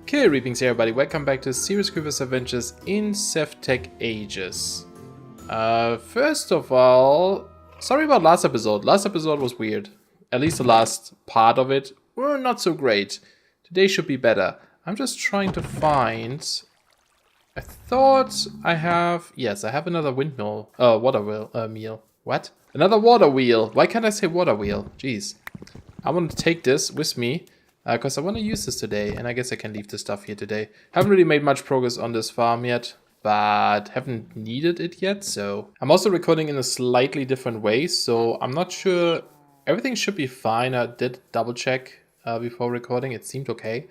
Okay, greetings everybody, welcome back to SeriousCreeper's Adventures in SevTech Ages. First of all, sorry about last episode. Last episode was weird. At least the last part of it were not so great. Today should be better. I'm just trying to find... I thought I have... Yes, I have another windmill. Water wheel, meal. What? Another water wheel. Why can't I say water wheel? Jeez. I want to take this with me. Because I want to use this today, and I guess I can leave this stuff here today. Haven't really made much progress on this farm yet, but haven't needed it yet, so... I'm also recording in a slightly different way, so I'm not sure... Everything should be fine. I did double check before recording, it seemed okay.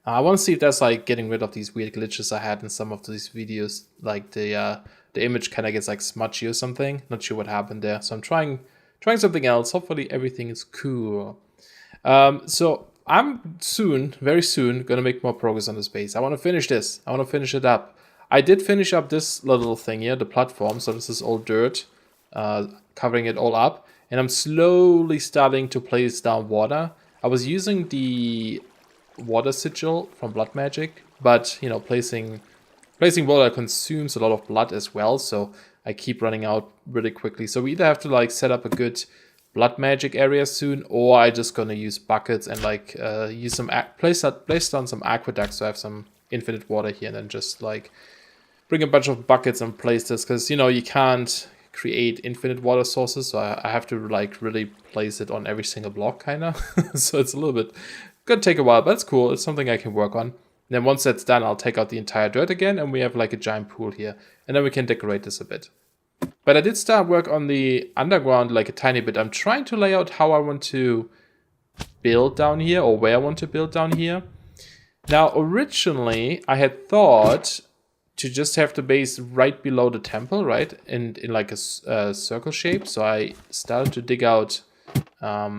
I want to see if that's like getting rid of these weird glitches I had in some of these videos, like the image kind of gets like smudgy or something. Not sure what happened there, so I'm trying something else. Hopefully everything is cool. So... I'm soon, very soon, gonna make more progress on this base. I want to finish this. I want to finish it up. I did finish up this little thing here, the platform. So this is all dirt, covering it all up. And I'm slowly starting to place down water. I was using the water sigil from blood magic, but you know, placing water consumes a lot of blood as well. So I keep running out really quickly. So we either have to like set up a good blood magic area soon, or I just gonna use buckets and like use some place down some aqueducts so I have some infinite water here, and then just like bring a bunch of buckets and place this, because you know you can't create infinite water sources, so I have to like really place it on every single block kind of. So it's a little bit gonna take a while, but it's cool. It's something I can work on. And then once that's done, I'll take out the entire dirt again, and we have like a giant pool here, and then we can decorate this a bit. But I did start work on the underground like a tiny bit. I'm trying to lay out how I want to build down here, or where I want to build down here. Now, originally, I had thought to just have the base right below the temple, right? In like a circle shape. So I started to dig out a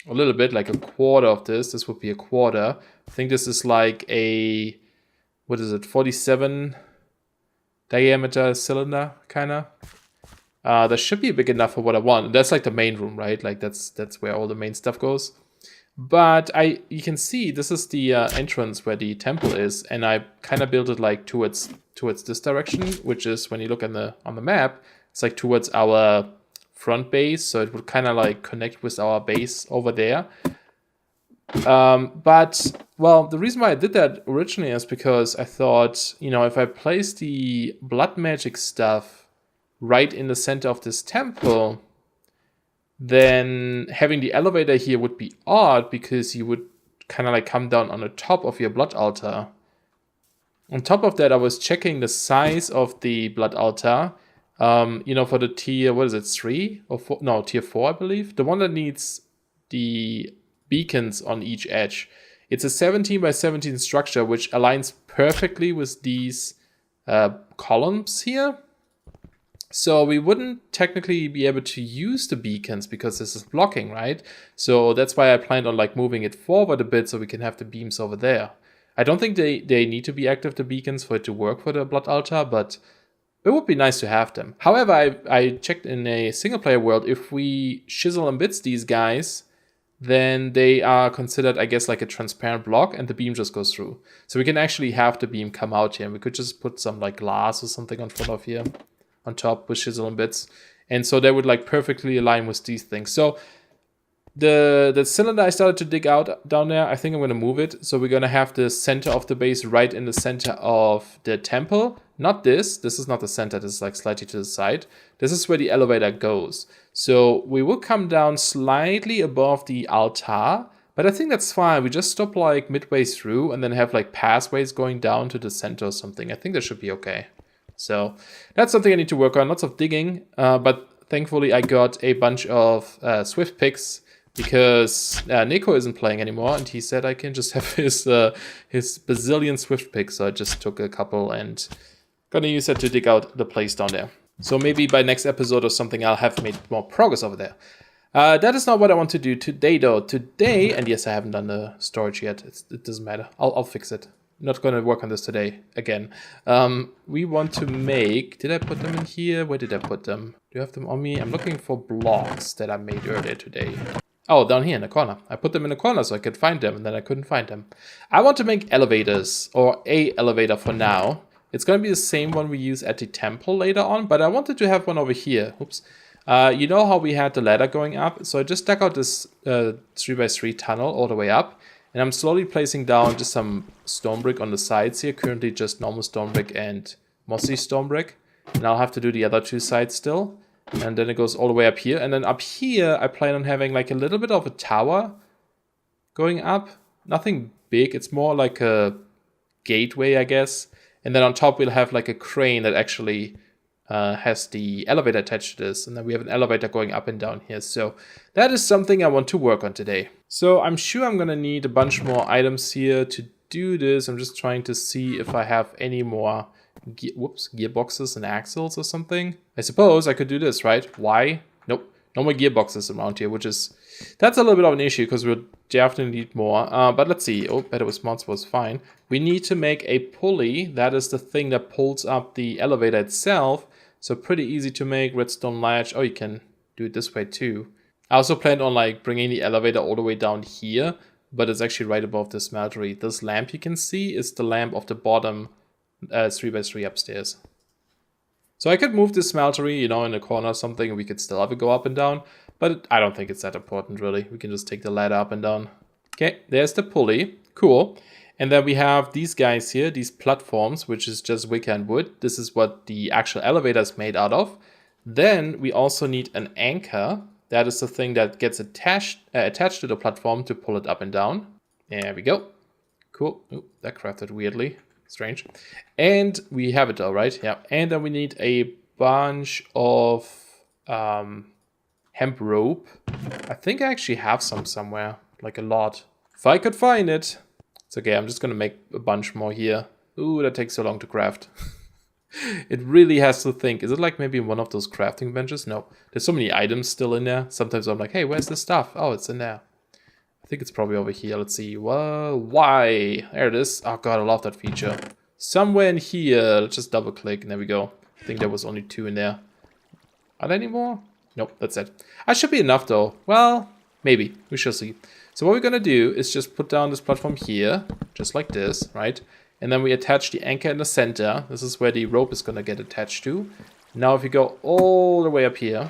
little bit, like a quarter of this. This would be a quarter. I think this is like a, what is it, 47... diameter cylinder, kind of. That should be big enough for what I want. That's like the main room, right? Like that's where all the main stuff goes. But you can see this is the entrance where the temple is, and I kind of built it like towards this direction, which is, when you look on the map, it's like towards our front base. So it would kind of like connect with our base over there. But, well, the reason why I did that originally is because I thought, you know, if I place the blood magic stuff right in the center of this temple, then having the elevator here would be odd, because you would kind of like come down on the top of your blood altar. On top of that, I was checking the size of the blood altar, you know, for the tier, what is it, 3 or 4? No, tier 4, I believe. The one that needs the beacons on each edge. It's a 17 by 17 structure, which aligns perfectly with these columns here. So we wouldn't technically be able to use the beacons because this is blocking, right? So that's why I planned on like moving it forward a bit so we can have the beams over there. I don't think they need to be active, the beacons, for it to work for the blood altar, but it would be nice to have them. However, I checked in a single player world, if we chisel and bits these guys, then they are considered, I guess, like a transparent block, and the beam just goes through. So we can actually have the beam come out here, and we could just put some like glass or something on front of here, on top with chisel and bits. And so they would like perfectly align with these things. So the cylinder I started to dig out down there, I think I'm going to move it. So we're going to have the center of the base right in the center of the temple. Not this. This is not the center. This is like slightly to the side. This is where the elevator goes. So we will come down slightly above the altar, but I think that's fine. We just stop like midway through and then have like pathways going down to the center or something. I think that should be okay. So that's something I need to work on. Lots of digging, but thankfully I got a bunch of swift picks, because Neko isn't playing anymore, and he said I can just have his bazillion swift picks. So I just took a couple and gonna use that to dig out the place down there. So maybe by next episode or something, I'll have made more progress over there. That is not what I want to do today, though. Today, and yes, I haven't done the storage yet. It doesn't matter. I'll fix it. Not going to work on this today again. We want to make... Did I put them in here? Where did I put them? Do you have them on me? I'm looking for blocks that I made earlier today. Oh, down here in the corner. I put them in the corner so I could find them, and then I couldn't find them. I want to make elevators, or a elevator for now. It's going to be the same one we use at the temple later on, but I wanted to have one over here. Oops. You know how we had the ladder going up? So I just dug out this 3x3 tunnel all the way up, and I'm slowly placing down just some stone brick on the sides here. Currently just normal stone brick and mossy stone brick. And I'll have to do the other two sides still. And then it goes all the way up here. And then up here, I plan on having like a little bit of a tower going up. Nothing big. It's more like a gateway, I guess. And then on top, we'll have like a crane that actually has the elevator attached to this. And then we have an elevator going up and down here. So that is something I want to work on today. So I'm sure I'm going to need a bunch more items here to do this. I'm just trying to see if I have any more gearboxes and axles or something. I suppose I could do this, right? Why? Nope. No more gearboxes around here, that's a little bit of an issue because we'll definitely need more. But let's see. Oh, better with mods was fine. We need to make a pulley. That is the thing that pulls up the elevator itself. So pretty easy to make. Redstone latch. Oh, you can do it this way too. I also planned on like bringing the elevator all the way down here, but it's actually right above the smeltery. This lamp you can see is the lamp of the bottom 3x3 upstairs. So I could move this smeltery, you know, in the corner or something, and we could still have it go up and down, but I don't think it's that important really. We can just take the ladder up and down. Okay, there's the pulley. Cool. And then we have these guys here, these platforms, which is just wicker and wood. This is what the actual elevator is made out of. Then we also need an anchor. That is the thing that gets attached to the platform to pull it up and down. There we go. Cool. Ooh, that crafted weirdly. Strange. And we have it all right. Yeah. And then we need a bunch of hemp rope. I think I actually have some somewhere, like a lot. If I could find it. It's okay. I'm just going to make a bunch more here. Ooh, that takes so long to craft. It really has to think. Is it like maybe one of those crafting benches? No. There's so many items still in there. Sometimes I'm like, hey, where's the stuff? Oh, it's in there. I think it's probably over here. Let's see. Well, why? There it is. Oh god, I love that feature. Somewhere in here. Let's just double click and there we go. I think there was only 2 in there. Are there any more? Nope, that's it. I should be enough though. Well, maybe. We shall see. So what we're gonna do is just put down this platform here, just like this, right? And then we attach the anchor in the center. This is where the rope is gonna get attached to. Now if you go all the way up here,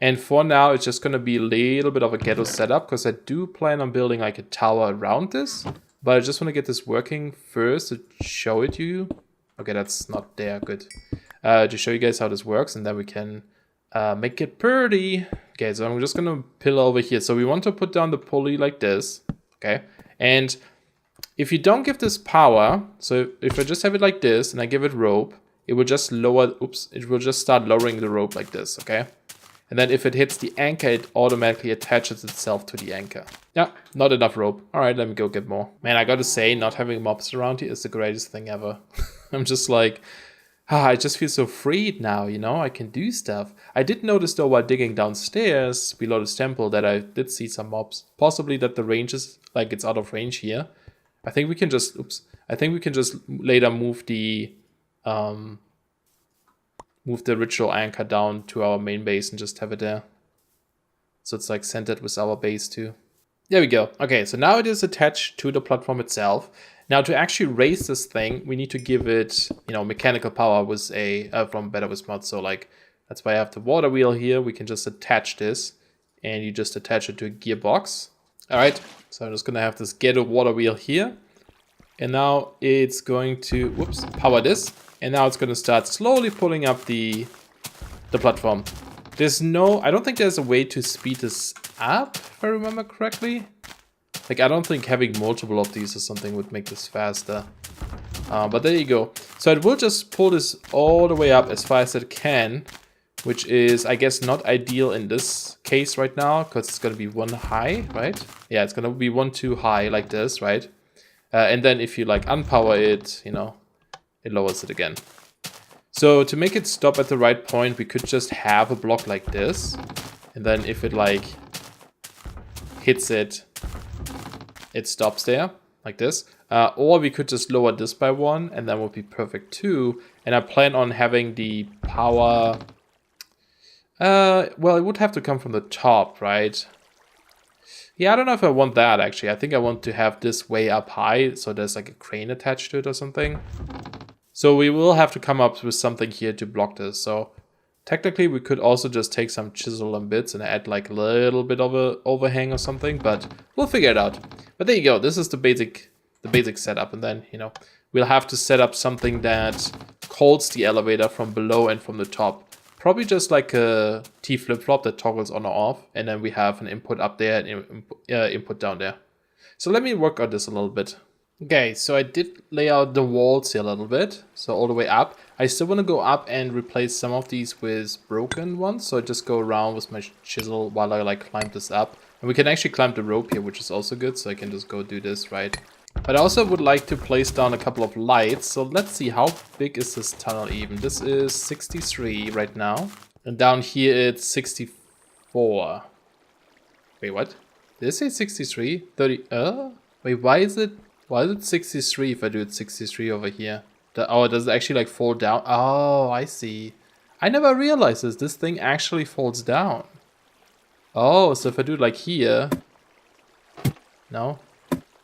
and for now, it's just going to be a little bit of a ghetto setup because I do plan on building like a tower around this. But I just want to get this working first to show it to you. Okay, that's not there. Good. To show you guys how this works, and then we can make it pretty. Okay, so I'm just going to pillar over here. So we want to put down the pulley like this. Okay. And if you don't give this power, so if I just have it like this and I give it rope, it will just lower, it will just start lowering the rope like this. Okay. And then if it hits the anchor, it automatically attaches itself to the anchor. Yeah, not enough rope. All right, let me go get more. Man, I gotta say, not having mobs around here is the greatest thing ever. I'm just like, I just feel so freed now, you know? I can do stuff. I did notice though while digging downstairs below this temple that I did see some mobs. Possibly that the range is, like it's out of range here. I think we can just, I think we can just later move the ritual anchor down to our main base and just have it there. So it's like centered with our base too. There we go. Okay, so now it is attached to the platform itself. Now to actually raise this thing, we need to give it, you know, mechanical power with from Better With Mod. So like, that's why I have the water wheel here. We can just attach this and you just attach it to a gearbox. All right, so I'm just gonna have this ghetto water wheel here. And now it's going to, power this. And now it's going to start slowly pulling up the platform. I don't think there's a way to speed this up, if I remember correctly. Like, I don't think having multiple of these or something would make this faster. But there you go. So it will just pull this all the way up as far as it can, which is, I guess, not ideal in this case right now, because it's going to be 1 high, right? Yeah, it's going to be 1 too high like this, right? And then if you, like, unpower it, you know, it lowers it again. So to make it stop at the right point, we could just have a block like this. And then if it like hits it, it stops there like this. Or we could just lower this by 1 and that would be perfect too. And I plan on having the power. Well, it would have to come from the top, right? Yeah, I don't know if I want that, actually. I think I want to have this way up high, so there's like a crane attached to it or something. So we will have to come up with something here to block this. So technically, we could also just take some chisel and bits and add like a little bit of a overhang or something, but we'll figure it out. But there you go. This is the basic setup. And then, you know, we'll have to set up something that calls the elevator from below and from the top. Probably just like a T flip-flop that toggles on or off. And then we have an input up there and input down there. So let me work on this a little bit. Okay, so I did lay out the walls here a little bit. So all the way up. I still want to go up and replace some of these with broken ones. So I just go around with my chisel while I like climb this up. And we can actually climb the rope here, which is also good. So I can just go do this, right? But I also would like to place down a couple of lights. So let's see, how big is this tunnel even? This is 63 right now. And down here it's 64. Wait, what? Did it say 63? 30? Wait, why is it 63 if I do it 63 over here? Oh, does it actually like fall down? Oh, I see. I never realized this. This thing actually falls down. Oh, so if I do it like here. No?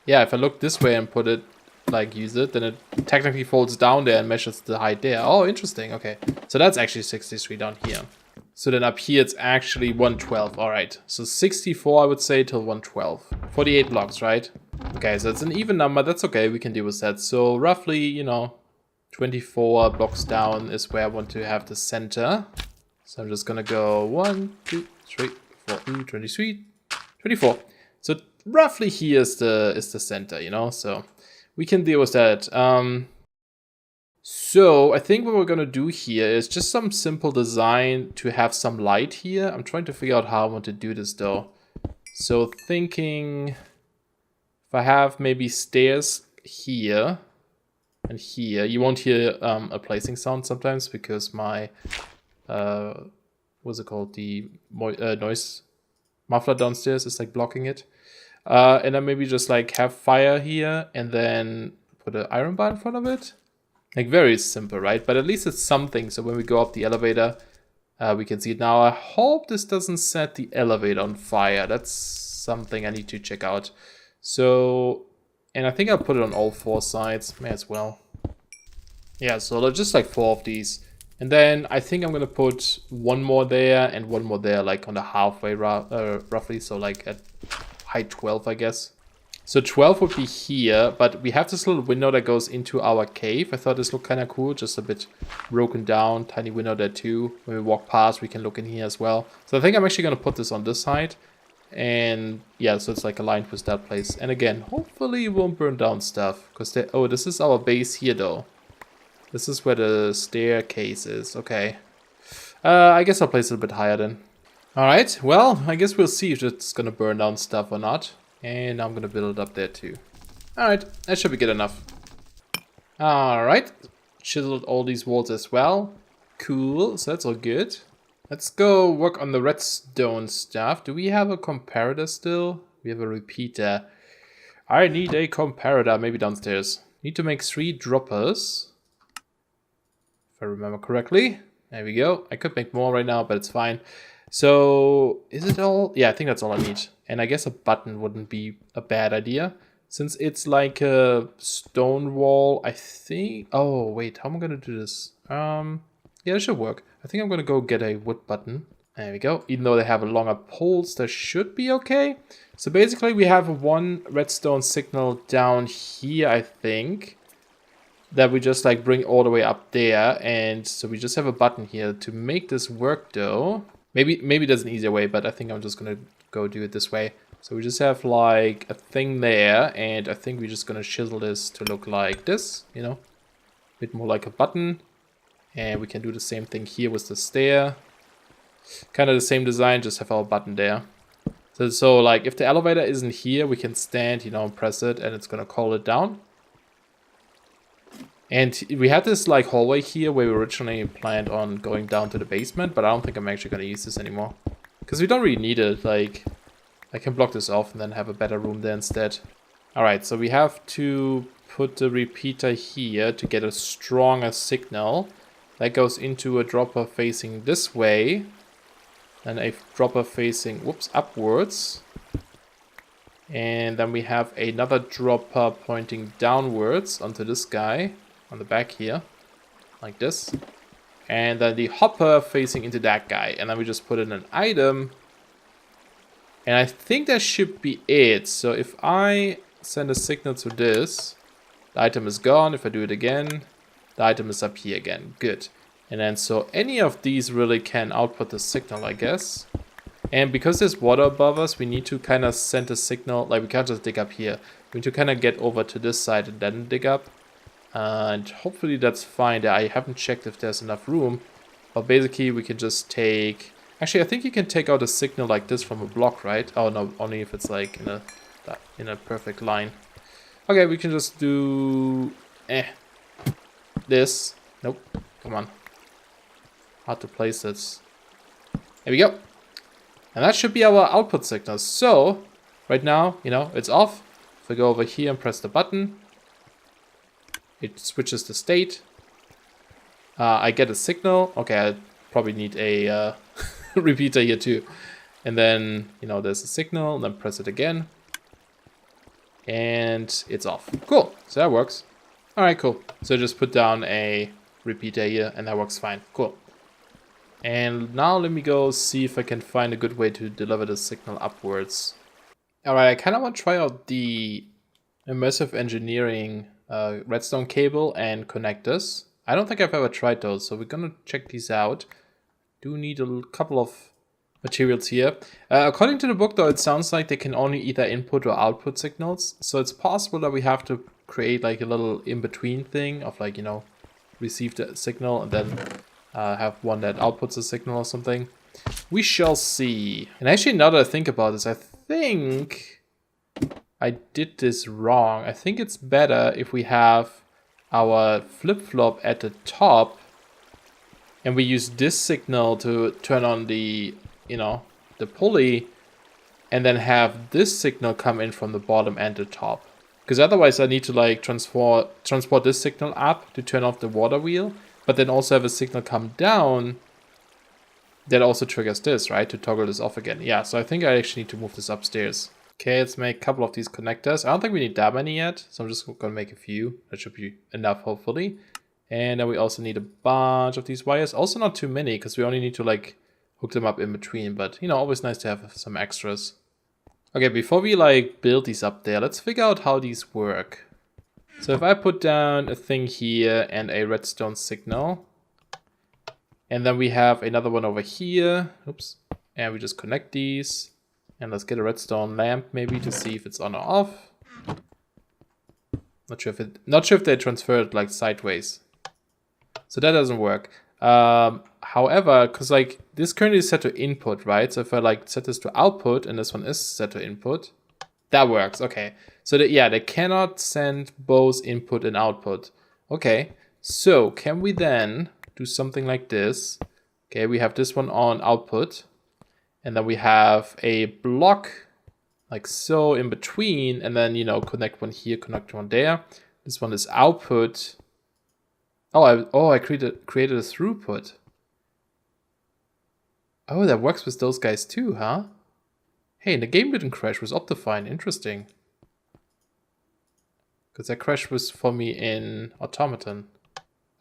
Yeah, if I look this way and put it, like use it, then it technically falls down there and measures the height there. Oh, interesting. Okay. So that's actually 63 down here. So then up here it's actually 112. All right. So 64, I would say, till 112. 48 blocks, right? Okay, so it's an even number. That's okay. We can deal with that. So roughly, you know, 24 blocks down is where I want to have the center. So I'm just going to go 1, 2, 3, 4, 23, 24. So roughly here is the center, you know, so we can deal with that. So I think what we're gonna do here is just some simple design to have some light here. I'm trying to figure out how I want to do this though. So thinking if I have maybe stairs here and here, you won't hear a placing sound sometimes because my what's it called, the noise muffler downstairs is like blocking it. And then maybe just like have fire here and then put an iron bar in front of it. Like very simple, right? But at least it's something. So when we go up the elevator, we can see it now. I hope this doesn't set the elevator on fire. That's something I need to check out. So, and I think I'll put it on all 4 sides. May as well. Yeah, so there's just like 4 of these. And then I think I'm going to put 1 more there and 1 more there, like on the halfway roughly. So like at height 12, I guess. So 12 would be here, but we have this little window that goes into our cave. I thought this looked kind of cool, just a bit broken down. Tiny window there too. When we walk past, we can look in here as well. So I think I'm actually going to put this on this side. And yeah, so it's like aligned with that place. And again, hopefully it won't burn down stuff. Because oh, this is our base here though. This is where the staircase is. Okay. I guess I'll place it a bit higher then. Alright, well, I guess we'll see if it's gonna burn down stuff or not. And I'm gonna build it up there too. Alright, that should be good enough. Alright, chiseled all these walls as well. Cool, so that's all good. Let's go work on the redstone stuff. Do we have a comparator still? We have a repeater. I need a comparator, maybe downstairs. Need to make 3 droppers. If I remember correctly. There we go. I could make more right now, but it's fine. So, is it all? Yeah, I think that's all I need. And I guess a button wouldn't be a bad idea. Since it's like a stone wall, I think... Oh, wait, how am I going to do this? Yeah, it should work. I think I'm going to go get a wood button. There we go. Even though they have a longer poles, that should be okay. So basically, we have 1 redstone signal down here, I think. That we just like bring all the way up there. And so we just have a button here to make this work though. Maybe there's an easier way, but I think I'm just gonna go do it this way. So we just have like a thing there, and I think we're just gonna chisel this to look like this, you know, a bit more like a button. And we can do the same thing here with the stair. Kind of the same design, just have our button there. So like if the elevator isn't here, we can stand, you know, and press it, and it's gonna call it down. And we had this like hallway here where we originally planned on going down to the basement, but I don't think I'm actually going to use this anymore. Because we don't really need it, like, I can block this off and then have a better room there instead. Alright, so we have to put the repeater here to get a stronger signal. That goes into a dropper facing this way. And a dropper facing, whoops, upwards. And then we have another dropper pointing downwards onto this guy on the back here, like this. And then the hopper facing into that guy. And then we just put in an item. And I think that should be it. So if I send a signal to this, the item is gone. If I do it again, the item is up here again. Good. And then so any of these really can output the signal, I guess. And because there's water above us, we need to kind of send a signal. Like, we can't just dig up here. We need to kind of get over to this side and then dig up. And hopefully that's fine. I haven't checked if there's enough room. But basically, we can just take... Actually, I think you can take out a signal like this from a block, right? Oh, no, only if it's like in a perfect line. Okay, we can just do... this. Nope. Come on. Hard to place this. There we go. And that should be our output signal. So, right now, you know, it's off. If I go over here and press the button, it switches the state. I get a signal. Okay, I probably need a repeater here too. And then, you know, there's a signal, and then press it again. And it's off. Cool, so that works. All right, cool. So just put down a repeater here, and that works fine. Cool. And now let me go see if I can find a good way to deliver the signal upwards. Alright, I kind of want to try out the immersive engineering redstone cable and connectors. I don't think I've ever tried those, so we're gonna check these out. Do need a couple of materials here. According to the book though, it sounds like they can only either input or output signals. So it's possible that we have to create like a little in-between thing of like, you know, receive the signal and then have one that outputs a signal or something. We shall see. And actually, now that I think about this, I think I did this wrong. I think it's better if we have our flip-flop at the top and we use this signal to turn on the, you know, the pulley, and then have this signal come in from the bottom and the top. Because otherwise I need to like transport this signal up to turn off the water wheel, but then also have a signal come down that also triggers this, right? To toggle this off again. Yeah, so I think I actually need to move this upstairs. Okay, let's make a couple of these connectors. I don't think we need that many yet, so I'm just gonna make a few. That should be enough, hopefully. And then we also need a bunch of these wires. Also not too many, because we only need to like hook them up in between, but you know, always nice to have some extras. Okay, before we like build these up there, let's figure out how these work. So if I put down a thing here and a redstone signal, and then we have another one over here, oops, and we just connect these, and let's get a redstone lamp maybe to see if it's on or off. Not sure if they transferred like sideways, so that doesn't work. However, because like this currently is set to input, right? So if I like set this to output and this one is set to input, that works. Okay, so that, yeah, they cannot send both input and output. Okay, so can we then do something like this? Okay, we have this one on output, and then we have a block like so in between, and then, you know, connect one here, connect one there. This one is output. Oh, I created a throughput. Oh, that works with those guys too, huh? Hey, and the game didn't crash with Optifine. Interesting. Because that crash was for me in Automaton.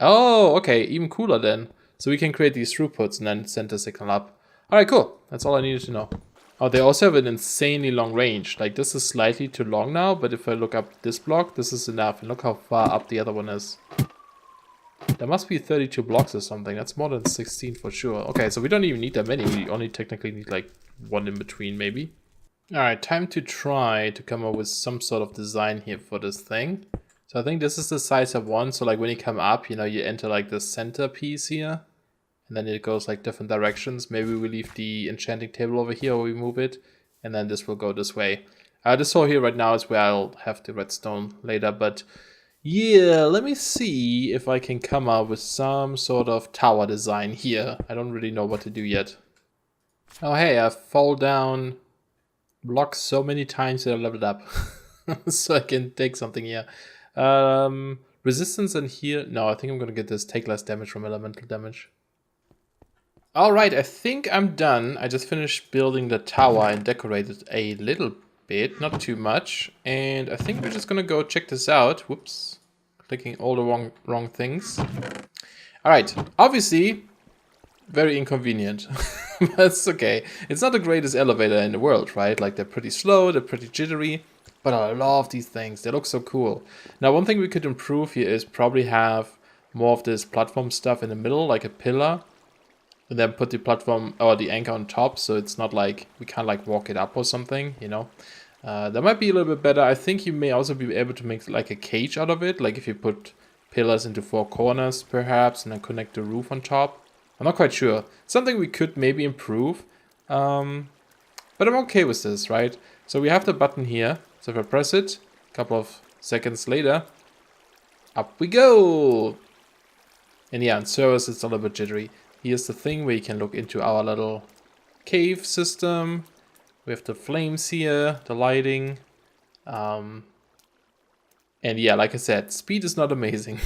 Oh, okay, even cooler then. So we can create these throughputs and then send the signal up. Alright, cool. That's all I needed to know. Oh, they also have an insanely long range. Like, this is slightly too long now, but if I look up this block, this is enough. And look how far up the other one is. There must be 32 blocks or something. That's more than 16 for sure. Okay, so we don't even need that many. We only technically need like one in between maybe. Alright, time to try to come up with some sort of design here for this thing. So I think this is the size of one. So like when you come up, you know, you enter like the center piece here. And then it goes like different directions. Maybe we leave the enchanting table over here or we move it. And then this will go this way. This hole here right now is where I'll have the redstone later. But yeah, let me see if I can come up with some sort of tower design here. I don't really know what to do yet. Oh hey, I fall down blocks so many times that I leveled up. So I can take something here. Resistance in here. No, I think I'm gonna get this take less damage from elemental damage. Alright, I think I'm done. I just finished building the tower and decorated a little bit, not too much. And I think we're just gonna go check this out. Whoops, clicking all the wrong things. All right, obviously, very inconvenient. That's okay. It's not the greatest elevator in the world, right? Like, they're pretty slow, they're pretty jittery, but I love these things. They look so cool. Now, one thing we could improve here is probably have more of this platform stuff in the middle, like a pillar, and then put the platform or the anchor on top, so it's not like we can't like walk it up or something, you know. That might be a little bit better. I think you may also be able to make like a cage out of it, like if you put pillars into 4 corners perhaps and then connect the roof on top. I'm not quite sure. Something we could maybe improve, but I'm okay with this, right? So we have the button here, so if I press it, a couple of seconds later, up we go. And yeah, on servers it's a little bit jittery. Here's the thing where you can look into our little cave system. We have the flames here, the lighting. And yeah, like I said, speed is not amazing.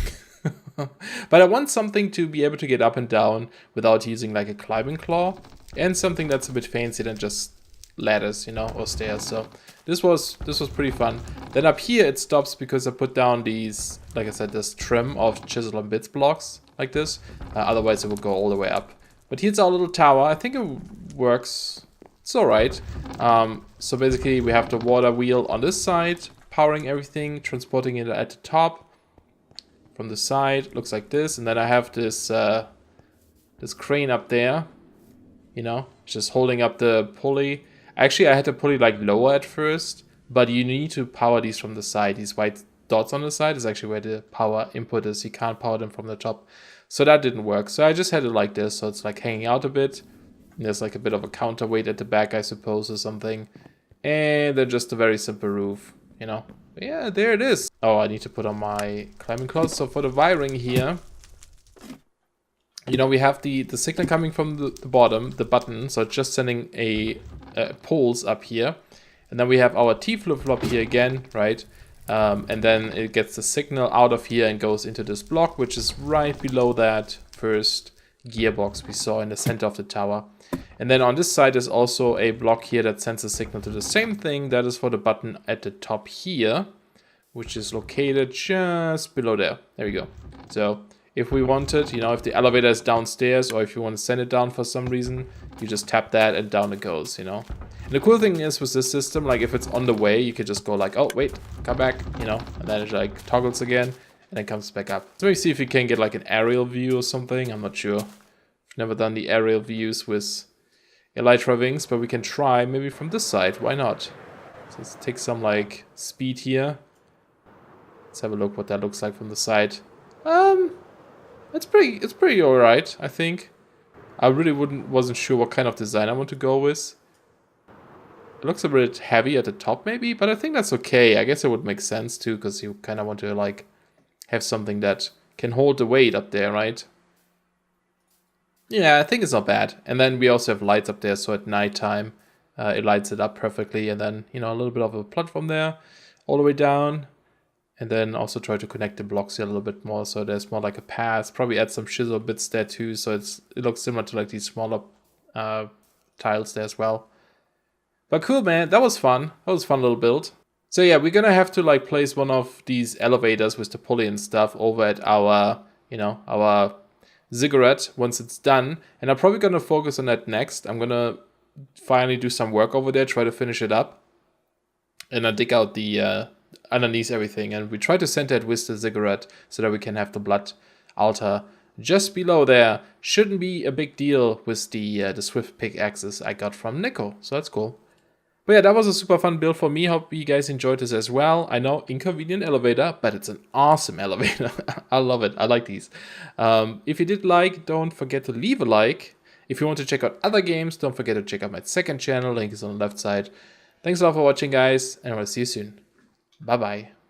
But I want something to be able to get up and down without using like a climbing claw. And something that's a bit fancier than just ladders, you know, or stairs. So this was pretty fun. Then up here it stops because I put down these, like I said, this trim of chisel and bits blocks like this. Otherwise it would go all the way up. But here's our little tower. I think it works. It's all right. So basically we have the water wheel on this side, powering everything, transporting it at the top. From the side, looks like this. And then I have this this crane up there, you know, just holding up the pulley. Actually, I had the pulley like lower at first, but you need to power these from the side. These white dots on the side is actually where the power input is. You can't power them from the top. So that didn't work. So I just had it like this. So it's like hanging out a bit. And there's like a bit of a counterweight at the back, I suppose, or something. And then just a very simple roof, you know. Yeah, there it is. Oh, I need to put on my climbing clothes. So for the wiring here, you know, we have the signal coming from the bottom, the button. So it's just sending a pulse up here. And then we have our T flip-flop here again, right? And then it gets the signal out of here and goes into this block, which is right below that first gearbox we saw in the center of the tower. And then on this side is also a block here that sends a signal to the same thing. That is for the button at the top here, which is located just below there. There we go. So if we wanted, you know, if the elevator is downstairs or if you want to send it down for some reason, you just tap that and down it goes, you know. And the cool thing is with this system, like if it's on the way, you could just go like, oh, wait, come back, you know, and then it like toggles again and then comes back up. So maybe see if you can get like an aerial view or something. I'm not sure. I've never done the aerial views with elytra wings, but we can try maybe from this side. Why not? So let's take some like speed here. Let's have a look what that looks like from the side. It's pretty alright, I think. I really wasn't sure what kind of design I want to go with. It looks a bit heavy at the top maybe, but I think that's okay. I guess it would make sense too, because you kind of want to like have something that can hold the weight up there, right? Yeah, I think it's not bad. And then we also have lights up there, so at nighttime it lights it up perfectly. And then, you know, a little bit of a platform there all the way down. And then also try to connect the blocks here a little bit more, so there's more like a path. Probably add some chisel bits there too, so it looks similar to like these smaller tiles there as well. But cool, man, that was fun. That was a fun little build. So yeah, we're gonna have to like place one of these elevators with the pulley and stuff over at our, you know, our ziggurat once it's done. And I'm probably gonna focus on that next. I'm gonna finally do some work over there, try to finish it up. And I dig out the underneath everything, and we try to center it with the ziggurat so that we can have the blood altar just below there. Shouldn't be a big deal with the swift pickaxes I got from Nico, so that's cool. But yeah, that was a super fun build for me. Hope you guys enjoyed this as well. I know, inconvenient elevator, but it's an awesome elevator. I love it. I like these. If you did like, don't forget to leave a like. If you want to check out other games, don't forget to check out my second channel. Link is on the left side. Thanks a lot for watching, guys, and I'll see you soon. Bye-bye.